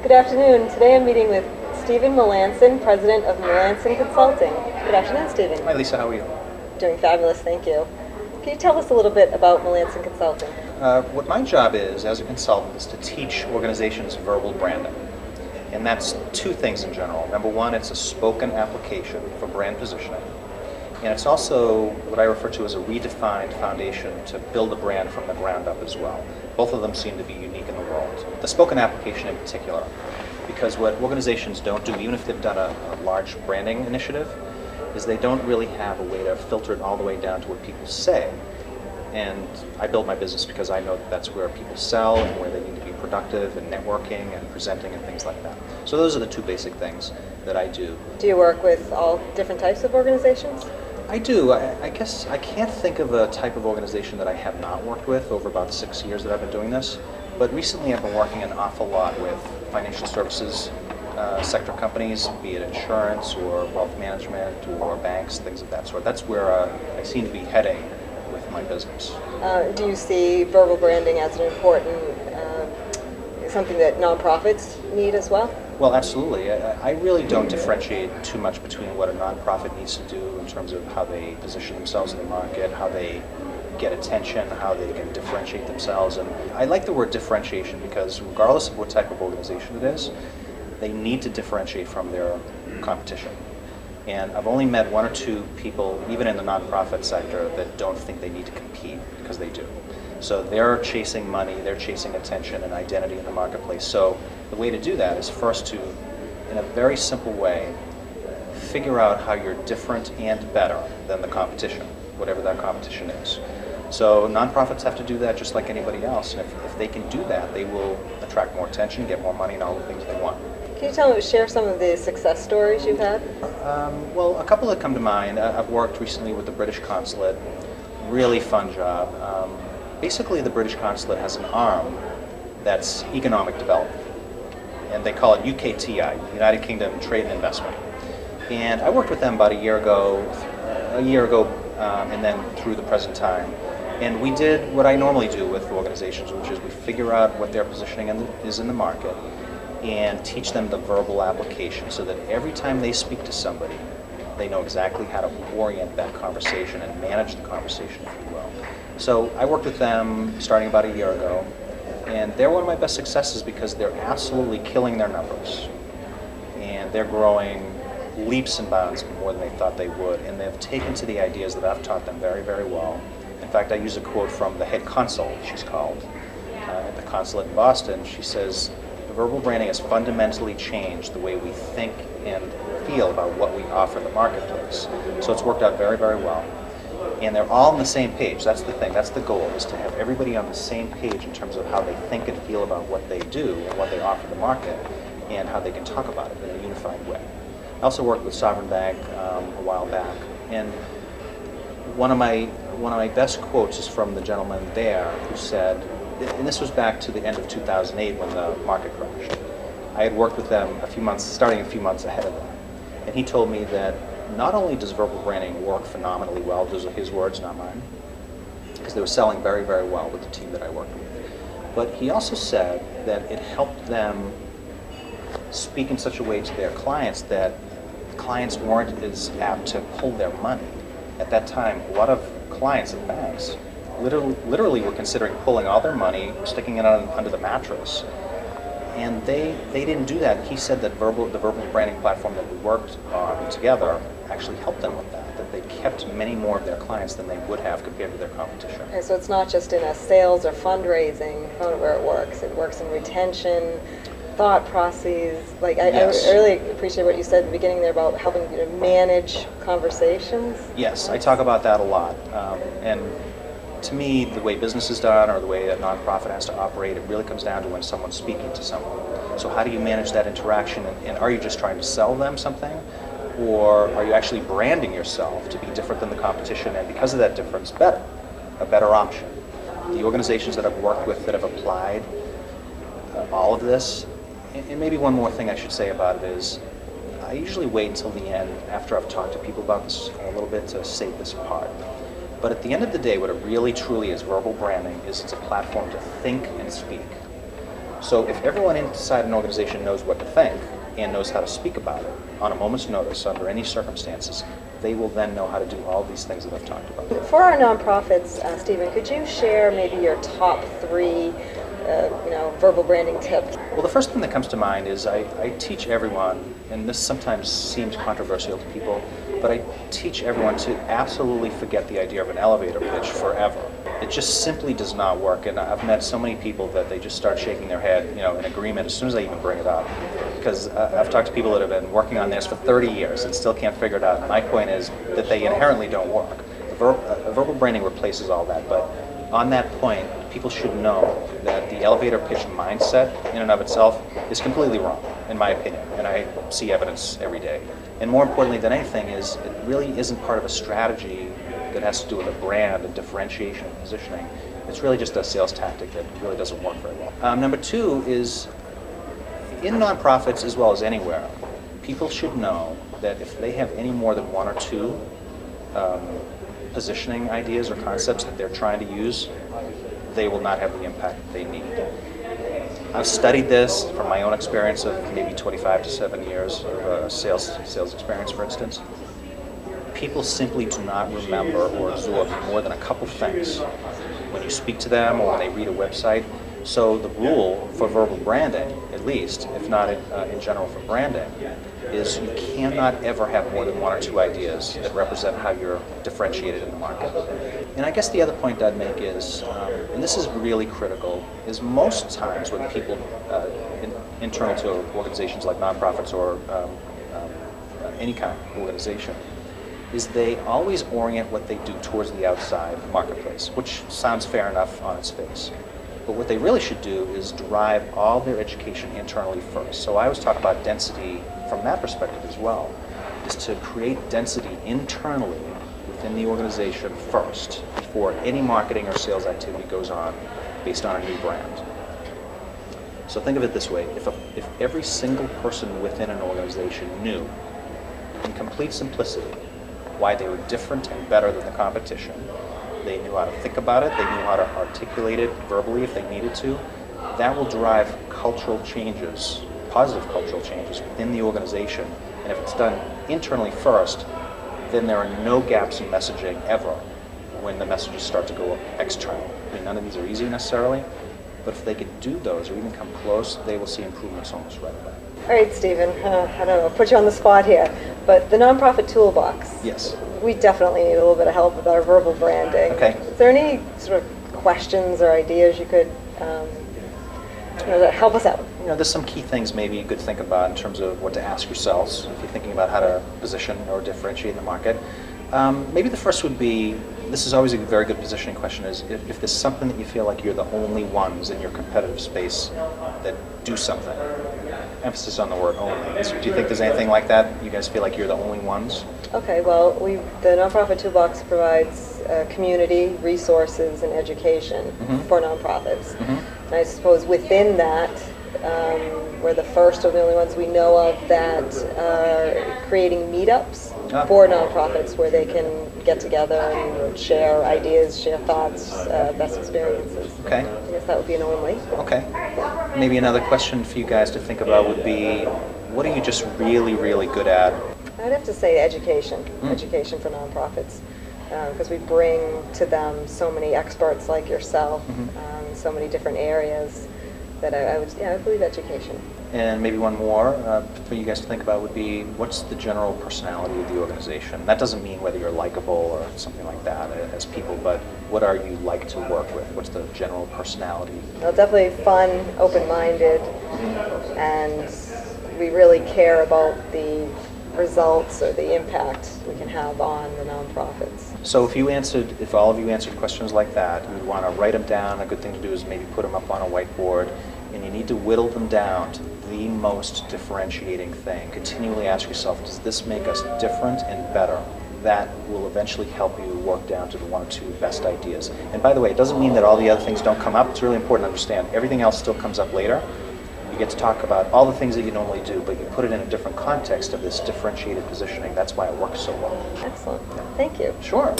Good afternoon. Today I'm meeting with Stephen Melanson, President of Melanson Consulting. Good afternoon, Stephen. Hi Lisa, how are you? Doing fabulous, thank you. Can you tell us a little bit about Melanson Consulting? What my job is as a consultant is to teach organizations verbal branding. And that's two things in general. Number one, it's a spoken application for brand positioning. And it's also what I refer to as a redefined foundation to build a brand from the ground up as well. Both of them seem to be unique in the world. The spoken application in particular, because what organizations don't do, even if they've done a large branding initiative, is they don't really have a way to filter it all the way down to what people say. And I build my business because I know that that's where people sell and where they need to be productive and networking and presenting and things like that. So those are the two basic things that I do. Do you work with all different types of organizations? I do. I guess I can't think of a type of organization that I have not worked with over about 6 years that I've been doing this. But recently I've been working an awful lot with financial services sector companies, be it insurance or wealth management or banks, things of that sort. That's where I seem to be heading with my business. Do you see verbal branding as an important, something that nonprofits need as well? Well, absolutely. I really don't differentiate too much between what a nonprofit needs to do in terms of how they position themselves in the market, how they get attention, how they can differentiate themselves. And I like the word differentiation because regardless of what type of organization it is, they need to differentiate from their competition. And I've only met one or two people, even in the nonprofit sector, that don't think they need to compete, because they do. So they're chasing money, they're chasing attention and identity in the marketplace. So the way to do that is first to, in a very simple way, figure out how you're different and better than the competition, whatever that competition is. So nonprofits have to do that just like anybody else. And if they can do that, they will attract more attention, get more money, and all the things they want. Can you share some of the success stories you've had? Well, a couple that come to mind. I've worked recently with the British consulate. Really fun job. Basically, the British consulate has an arm that's economic development, and they call it UKTI, United Kingdom Trade and Investment. And I worked with them about a year ago, and then through the present time. And we did what I normally do with organizations, which is we figure out what their positioning is in the market and teach them the verbal application so that every time they speak to somebody, they know exactly how to orient that conversation and manage the conversation, if you will. So I worked with them starting about a year ago, and they're one of my best successes because they're absolutely killing their numbers. And they're growing leaps and bounds more than they thought they would, and they've taken to the ideas that I've taught them very, very well. In fact, I use a quote from the head consul, she's called, at the consulate in Boston. She says, verbal branding has fundamentally changed the way we think and feel about what we offer the marketplace. So it's worked out very, very well. And they're all on the same page. That's the thing. That's the goal, is to have everybody on the same page in terms of how they think and feel about what they do and what they offer the market and how they can talk about it in a unified way. I also worked with Sovereign Bank a while back, and one of my best quotes is from the gentleman there who said, and this was back to the end of 2008 when the market crashed. I had worked with them starting a few months ahead of them. And he told me that not only does verbal branding work phenomenally well, those are his words, not mine, because they were selling very, very well with the team that I worked with. But he also said that it helped them speak in such a way to their clients that clients weren't as apt to pull their money. At that time, a lot of clients at banks literally were considering pulling all their money, sticking it under the mattress. And they didn't do that. He said that the verbal branding platform that we worked on together actually helped them with that they kept many more of their clients than they would have compared to their competition. Okay, so it's not just in a sales or fundraising where it works. It works in retention, thought processes. Yes. I really appreciate what you said at the beginning there about helping you to manage conversations. Yes, I talk about that a lot. And to me, the way business is done or the way a nonprofit has to operate, it really comes down to when someone's speaking to someone. So how do you manage that interaction? And are you just trying to sell them something? Or are you actually branding yourself to be different than the competition and because of that difference, a better option? The organizations that I've worked with that have applied all of this, and maybe one more thing I should say about it is, I usually wait until the end after I've talked to people about this a little bit to say this part. But at the end of the day, what it really truly is, verbal branding, is it's a platform to think and speak. So if everyone inside an organization knows what to think and knows how to speak about it on a moment's notice under any circumstances, they will then know how to do all these things that I've talked about. For our nonprofits, Stephen, could you share maybe your top three verbal branding tips? Well, the first thing that comes to mind is I teach everyone, and this sometimes seems controversial to people, but I teach everyone to absolutely forget the idea of an elevator pitch forever. It just simply does not work, and I've met so many people that they just start shaking their head, in agreement as soon as I even bring it up. Because I've talked to people that have been working on this for 30 years and still can't figure it out. My point is that they inherently don't work. Verbal branding replaces all that, but on that point, people should know that the elevator pitch mindset in and of itself is completely wrong, in my opinion, and I see evidence every day. And more importantly than anything is it really isn't part of a strategy that has to do with a brand and differentiation and positioning. It's really just a sales tactic that really doesn't work very well. Number two is, in nonprofits as well as anywhere, people should know that if they have any more than one or two positioning ideas or concepts that they're trying to use, they will not have the impact that they need. I've studied this from my own experience of maybe 25 to 7 years of sales experience, for instance. People simply do not remember or absorb more than a couple things when you speak to them or when they read a website. So the rule for verbal branding, at least, if not in general for branding, is you cannot ever have more than one or two ideas that represent how you're differentiated in the market. And I guess the other point I'd make is, and this is really critical, is most times when people internal to organizations like nonprofits or any kind of organization, is they always orient what they do towards the outside marketplace, which sounds fair enough on its face. But what they really should do is derive all their education internally first. So I always talk about density from that perspective as well, is to create density internally within the organization first, before any marketing or sales activity goes on based on a new brand. So think of it this way, if every single person within an organization knew, in complete simplicity, why they were different and better than the competition, they knew how to think about it, they knew how to articulate it verbally if they needed to, that will drive cultural changes, positive cultural changes within the organization. And if it's done internally first, then there are no gaps in messaging ever when the messages start to go external. I mean, none of these are easy necessarily, but if they can do those or even come close, they will see improvements almost right away. All right, Stephen, I don't know, put you on the spot here, but the nonprofit Toolbox. Yes. We definitely need a little bit of help with our verbal branding. Okay. Is there any sort of questions or ideas you could that help us out? There's some key things maybe you could think about in terms of what to ask yourselves if you're thinking about how to position or differentiate in the market. Maybe the first would be, this is always a very good positioning question, is if there's something that you feel like you're the only ones in your competitive space that do something. Emphasis on the word only. So do you think there's anything like that? You guys feel like you're the only ones? Okay, well, the nonprofit Toolbox provides community, resources, and education for nonprofits. And I suppose within that, we're the first or the only ones we know of that are creating meetups for nonprofits where they can get together and share ideas, share thoughts, best experiences. Okay. I guess that would be an only. Okay. Maybe another question for you guys to think about would be, what are you just really, really good at? I'd have to say education for nonprofits, because we bring to them so many experts like yourself, so many different areas that I believe education. And maybe one more for you guys to think about would be, what's the general personality of the organization? That doesn't mean whether you're likable or something like that as people, but what are you like to work with? What's the general personality? Well, definitely fun, open-minded, and we really care about the results or the impact we can have on the nonprofits. So if all of you answered questions like that, you would want to write them down. A good thing to do is maybe put them up on a whiteboard, and you need to whittle them down to the most differentiating thing. Continually ask yourself, does this make us different and better? That will eventually help you work down to the one or two best ideas. And by the way, it doesn't mean that all the other things don't come up. It's really important to understand. Everything else still comes up later. You get to talk about all the things that you normally do, but you put it in a different context of this differentiated positioning. That's why it works so well. Excellent. Thank you. Sure.